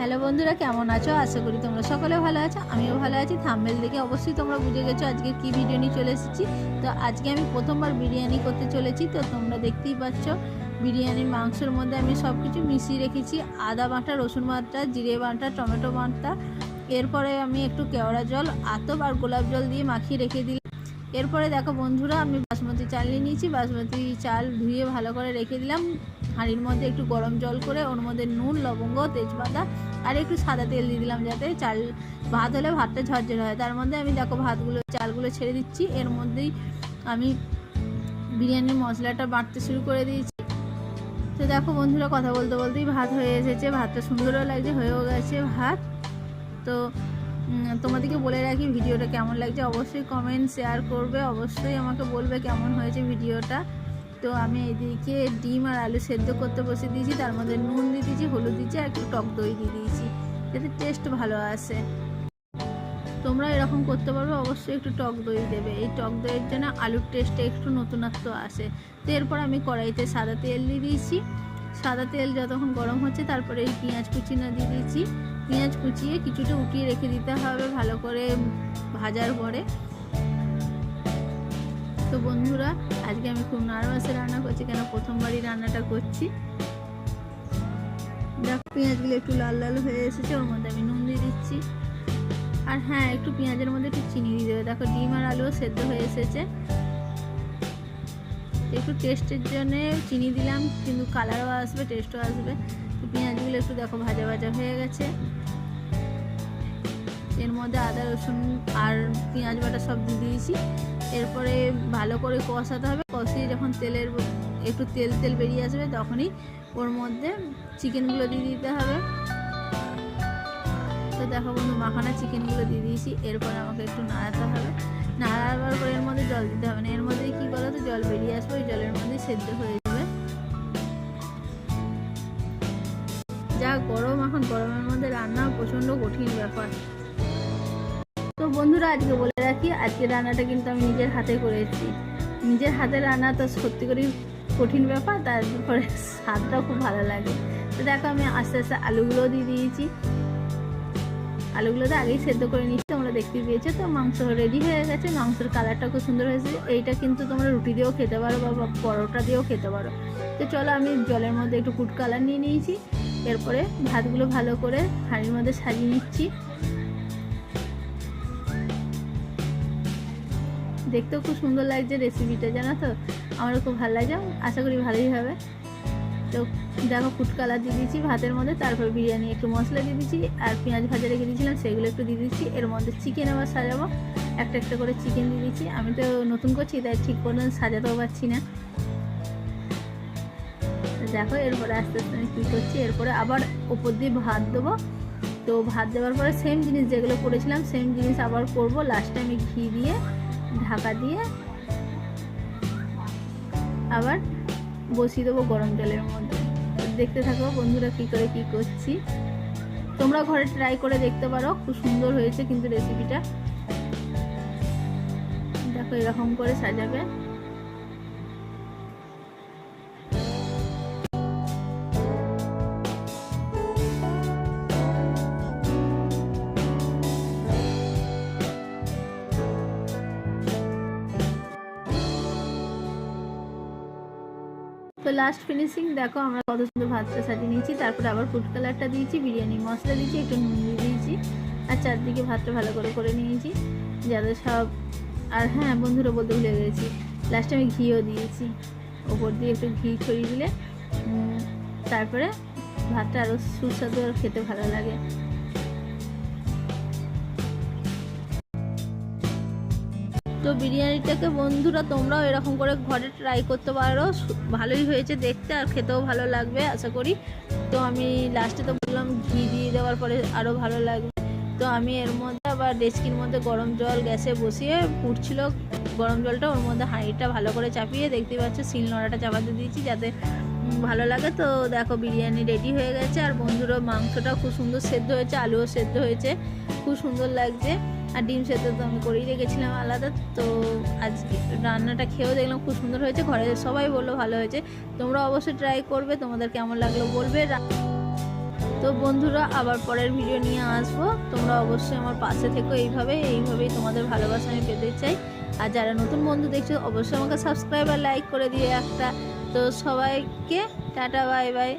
Hello বন্ধুরা, কেমন আছো? আশা করি তোমরা সকলে ভালো আছো। আমিও ভালো আছি। থাম্বনেল দেখে অবশ্যই তোমরা বুঝে গেছো আজকে কি ভিডিও নিয়ে চলে এসেছি। তো আজকে আমি প্রথমবার বিরিয়ানি করতে চলেছি। তো তোমরা দেখতেই পাচ্ছ বিরিয়ানির মাংসের মধ্যে আমি সব কিছু মিশিয়ে রেখেছি। আদা বাটা, রসুন বাটা, জিরে বাটা, টমেটো বাটা, এরপরে আমি একটু কেওড়া জল, আতপ আর গোলাপ জল দিয়ে মাখিয়ে রেখে দিলাম। এরপরে দেখো বন্ধুরা, আমি বাসমতি চাল নিয়ে নিয়েছি। বাসমতি চাল ধুয়ে ভালো করে রেখে দিলাম। হাঁড়ির মধ্যে একটু গরম জল করে ওর মধ্যে নুন, লবঙ্গ, তেজপাতা আর একটু সাদা তেল দিয়ে দিলাম, যাতে চাল ভাত হলে ভাতটা ঝরঝরে হয়। তার মধ্যে আমি দেখো চালগুলো ছেড়ে দিচ্ছি। এর মধ্যেই আমি বিরিয়ানির মশলাটা বাটতে শুরু করে দিয়েছি। তো দেখো বন্ধুরা, কথা বলতে বলতেই ভাত হয়ে এসেছে। ভাতটা সুন্দরও লাগছে, হয়েও গেছে ভাত। তো তোমাদেরকে বলে রাখি, ভিডিওটা কেমন লাগছে অবশ্যই কমেন্ট শেয়ার করবে, অবশ্যই আমাকে বলবে কেমন হয়েছে ভিডিওটা। তো আমি এদিকে ডিম আর আলু সেদ্ধ করতে বসে দিয়েছি। তার মধ্যে নুন দিয়ে দিয়েছি, হলুদ দিয়েছি আর একটু টক দই দিয়ে দিয়েছি, যাতে টেস্ট ভালো আসে। তোমরা এরকম করতে পারবে, অবশ্যই একটু টক দই দেবে। এই টক দইয়ের জন্য আলুর টেস্টে একটু নতুনত্ব আসে। তো এরপর আমি কড়াইতে সাদা তেল দিয়ে দিয়েছি। সাদা তেল যতক্ষণ গরম হচ্ছে, তারপরে এই পেঁয়াজ কুচিনা দিয়ে দিয়েছি। পেঁয়াজ কুচিয়ে কিছুটা উঠিয়ে রেখে দিতে হবে ভালো করে ভাজার পরে। তো বন্ধুরা, আজকে আমি খুব নার্ভাসে রান্না করছি, কেন প্রথমবারই রান্নাটা করছি। দেখো পেঁয়াজগুলো একটু লাল লাল হয়ে এসেছে, ওর মধ্যে আমি নুন দিয়ে দিচ্ছি। আর হ্যাঁ, একটু পেঁয়াজের মধ্যে একটু চিনি দিয়ে দেবে। দেখো ডিম আর আলুও সেদ্ধ হয়ে এসেছে। একটু টেস্টের জন্য চিনি দিলাম, কিন্তু কালারও আসবে, টেস্টও আসবে। তো পেঁয়াজগুলো একটু দেখো ভাজা ভাজা হয়ে গেছে। এর মধ্যে আদা, রসুন আর পেঁয়াজ বাটা সব দিয়ে দিয়েছি। এরপরে ভালো করে কষাতে হবে। কষিয়ে যখন একটু তেল বেরিয়ে আসবে, তখনই ওর মধ্যে চিকেনগুলো দিয়ে দিতে হবে। তো দেখো বন্ধু, মাখানা চিকেনগুলো দিয়ে দিয়েছি। এরপরে আমাকে একটু নাড়াতে হবে। নাড়াবার পরে এর মধ্যে জল দিতে হবে না। এর মধ্যে কি বলো তো, জল বেরিয়ে আসবে, ওই জলের মধ্যে সেদ্ধ হয়ে যাবে। যা গরম, এখন গরমের মধ্যে রান্না প্রচণ্ড কঠিন ব্যাপার। তো বন্ধুরা, আজকে বলে রাখি, আজকে রান্নাটা কিন্তু আমি নিজের হাতে করেছি। নিজের হাতে রান্না তো সত্যি করে কঠিন ব্যাপার, তারপরে স্বাদটাও খুব ভালো লাগে। তো দেখো আমি আস্তে আস্তে আলুগুলো দিয়ে দিয়েছি। আলুগুলো তো আগেই সেদ্ধ করে নিচ্ছি, তোমরা দেখতে পেয়েছো। তো মাংস রেডি হয়ে গেছে। মাংসের কালারটা খুব সুন্দর হয়েছে। এইটা কিন্তু তোমরা রুটি দিয়েও খেতে পারো বা পরোটা দিয়েও খেতে পারো। তো চলো, আমি জলের মধ্যে একটু ফুড কালার নিয়ে নিয়েছি। এরপরে ভাতগুলো ভালো করে হাঁড়ির মধ্যে সাজিয়ে নিচ্ছি। দেখতেও খুব সুন্দর লাগছে রেসিপিটা, জানো তো। আমারও খুব ভালো লাগছে, আশা করি ভালোই হবে। তো দেখো ফুড কালার দিয়ে দিয়েছি ভাতের মধ্যে। তারপর বিরিয়ানি একটু মশলা দিয়ে দিচ্ছি, আর পেঁয়াজ ভাজা রেখে দিয়েছিলাম সেগুলো একটু দিয়ে দিচ্ছি। এর মধ্যে চিকেন আবার সাজাবো, একটা একটা করে চিকেন দিয়ে দিচ্ছি। আমি তো নতুন করছি, তাই ঠিক করে সাজাতেও পারছি না। দেখো এরপরে আস্তে আস্তে আমি কী করছি, এরপরে আবার ওপর দিয়ে ভাত দেবো। তো ভাত দেওয়ার পরে সেম জিনিস যেগুলো করেছিলাম, সেম জিনিস আবার করবো। লাস্টে আমি ঘি দিয়ে ঢাকা দিয়ে আবার বসিয়ে দেবো গরম জলের মধ্যে। দেখতে থাকো বন্ধুরা কী করে কী করছি। তোমরা ঘরে ট্রাই করে দেখতে পারো, খুব সুন্দর হয়েছে কিন্তু রেসিপিটা। দেখো এরকম করে সাজাবে। তো লাস্ট ফিনিশিং দেখো, আমরা কত সুন্দর ভাতটা সাজিয়ে নিয়েছি। তারপরে আবার ফুড কালারটা দিয়েছি, বিরিয়ানি মশলা দিয়েছি, একটু নুন দিয়ে দিয়েছি, আর চারদিকে ভাতটা ভালো করে নিয়েছি যাতে সব। আর হ্যাঁ বন্ধুরা, বলতে ভুলে গেছি, লাস্টে আমি ঘিও দিয়েছি। ওপর দিয়ে একটু ঘি ছড়িয়ে দিলে তারপরে ভাতটা আরও সুস্বাদু আর খেতে ভালো লাগে। তো বিরিয়ানিটাকে বন্ধুরা তোমরাও এরকম করে ঘরে ট্রাই করতে পারো, ভালোই হয়েছে দেখতে আর খেতেও ভালো লাগবে আশা করি। তো আমি লাস্টে তো বললাম ঘি দিয়ে দেওয়ার পরে আরও ভালো লাগবে। তো আমি এর মধ্যে আবার ডেচকির মধ্যে গরম জল গ্যাসে বসিয়ে ফুটছিল গরম জলটা, ওর মধ্যে হাঁড়িটা ভালো করে চাপিয়ে, দেখতে পাচ্ছ শিলনোড়াটা চাপাতে দিয়েছি যাতে ভালো লাগে। তো দেখো বিরিয়ানি রেডি হয়ে গেছে। আর বন্ধুরা, মাংসটাও খুব সুন্দর সেদ্ধ হয়েছে, আলুও সেদ্ধ হয়েছে, খুব সুন্দর লাগছে। আর ডিম সেদ্ধ তো আমি করেই রেখেছিলাম আলাদা। তো আজকে রান্নাটা খেয়েও দেখলাম খুব সুন্দর হয়েছে, ঘরে সবাই বললো ভালো হয়েছে। তোমরা অবশ্যই ট্রাই করবে, তোমাদের কেমন লাগলো বলবে। তো বন্ধুরা আবার পরের ভিডিও নিয়ে আসবো, তোমরা অবশ্যই আমার পাশে থেকো। এইভাবেই তোমাদের ভালোবাসা আমি পেতে চাই। আর যারা নতুন বন্ধু দেখছো অবশ্যই আমাকে সাবস্ক্রাইব আর লাইক করে দিয়ে একটা। তো সবাইকে টাটা, বাই বাই।